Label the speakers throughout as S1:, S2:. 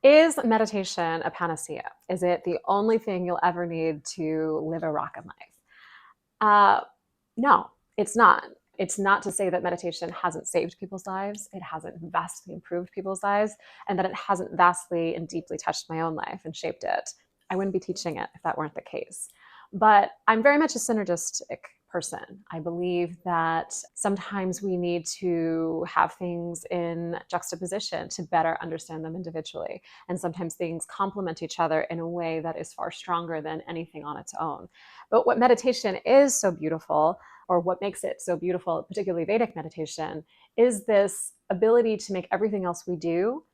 S1: Is meditation a panacea? Is it the only thing you'll ever need to live a rocket life? No, it's not. It's not to say that meditation hasn't saved people's lives, it hasn't vastly improved people's lives, and that it hasn't vastly and deeply touched my own life and shaped it. I wouldn't be teaching it if that weren't the case. But I'm very much a synergistic person. I believe that sometimes we need to have things in juxtaposition to better understand them individually. And sometimes things complement each other in a way that is far stronger than anything on its own. But what meditation is so beautiful, or what makes it so beautiful, particularly Vedic meditation, is this ability to make everything else we do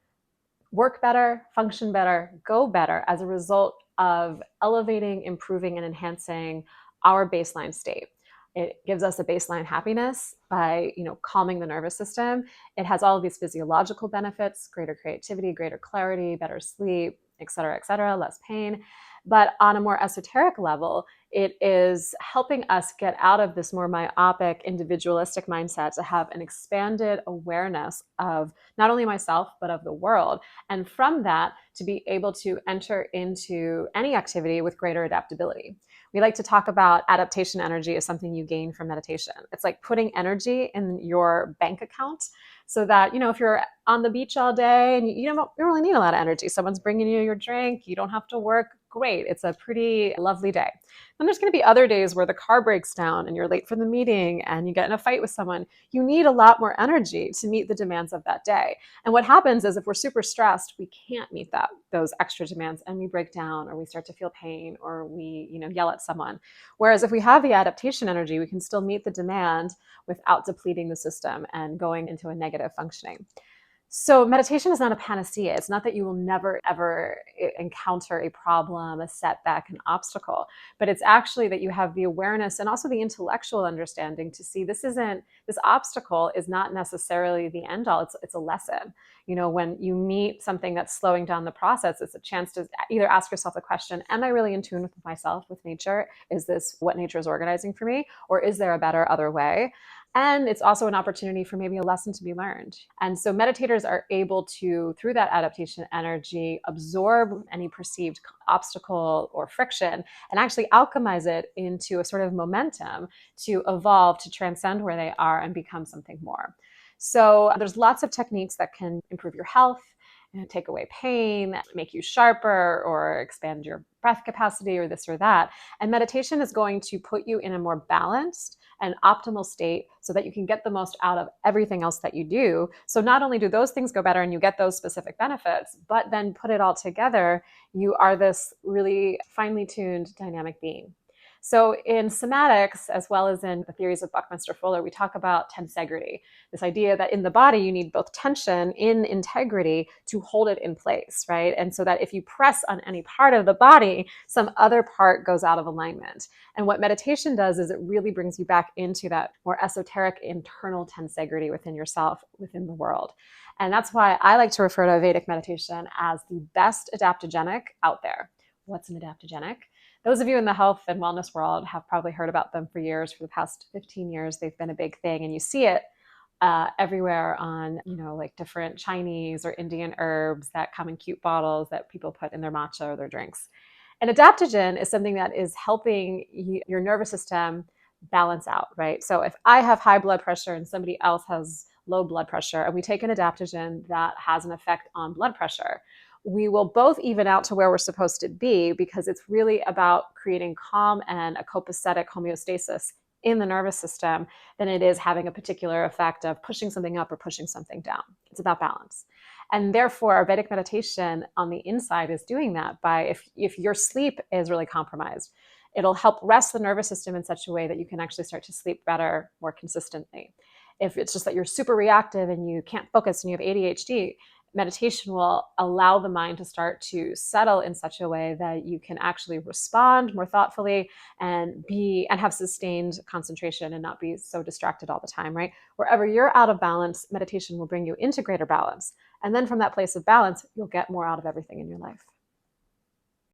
S1: work better, function better, go better as a result of elevating, improving, and enhancing our baseline state. It gives us a baseline happiness by, calming the nervous system. It has all of these physiological benefits: greater creativity, greater clarity, better sleep, et cetera, less pain. But on a more esoteric level, it is helping us get out of this more myopic, individualistic mindset to have an expanded awareness of not only myself, but of the world. And from that, to be able to enter into any activity with greater adaptability. We like to talk about adaptation energy as something you gain from meditation. It's like putting energy in your bank account so that, if you're on the beach all day and you don't really need a lot of energy, someone's bringing you your drink, you don't have to work, great. It's a pretty lovely day. Then there's going to be other days where the car breaks down and you're late for the meeting and you get in a fight with someone. You need a lot more energy to meet the demands of that day. And what happens is if we're super stressed, we can't meet those extra demands, and we break down, or we start to feel pain, or we, yell at someone. Whereas if we have the adaptation energy, we can still meet the demand without depleting the system and going into a negative functioning. So meditation is not a panacea. It's not that you will never, ever encounter a problem, a setback, an obstacle, but it's actually that you have the awareness and also the intellectual understanding to see this obstacle is not necessarily the end all. It's a lesson. When you meet something that's slowing down the process, it's a chance to either ask yourself the question, am I really in tune with myself, with nature? Is this what nature is organizing for me? Or is there a better other way? And it's also an opportunity for maybe a lesson to be learned. And so meditators are able to, through that adaptation energy, absorb any perceived obstacle or friction and actually alchemize it into a sort of momentum to evolve, to transcend where they are and become something more. So there's lots of techniques that can improve your health, take away pain, make you sharper, or expand your breath capacity, or this or that. And meditation is going to put you in a more balanced and optimal state so that you can get the most out of everything else that you do. So not only do those things go better and you get those specific benefits, but then put it all together, you are this really finely tuned dynamic being. So in somatics, as well as in the theories of Buckminster Fuller, we talk about tensegrity, this idea that in the body, you need both tension in integrity to hold it in place, right? And so that if you press on any part of the body, some other part goes out of alignment. And what meditation does is it really brings you back into that more esoteric internal tensegrity within yourself, within the world. And that's why I like to refer to Vedic meditation as the best adaptogenic out there. What's an adaptogenic? Those of you in the health and wellness world have probably heard about them for years. For the past 15 years, they've been a big thing. And you see it everywhere on, like different Chinese or Indian herbs that come in cute bottles that people put in their matcha or their drinks. An adaptogen is something that is helping your nervous system balance out, right? So if I have high blood pressure and somebody else has low blood pressure, and we take an adaptogen that has an effect on blood pressure, we will both even out to where we're supposed to be, because it's really about creating calm and a copacetic homeostasis in the nervous system than it is having a particular effect of pushing something up or pushing something down. It's about balance. And therefore, our Vedic meditation on the inside is doing that by, if your sleep is really compromised, it'll help rest the nervous system in such a way that you can actually start to sleep better, more consistently. If it's just that you're super reactive and you can't focus and you have ADHD, meditation will allow the mind to start to settle in such a way that you can actually respond more thoughtfully and have sustained concentration and not be so distracted all the time, right? Wherever you're out of balance, meditation will bring you into greater balance. And then from that place of balance, you'll get more out of everything in your life.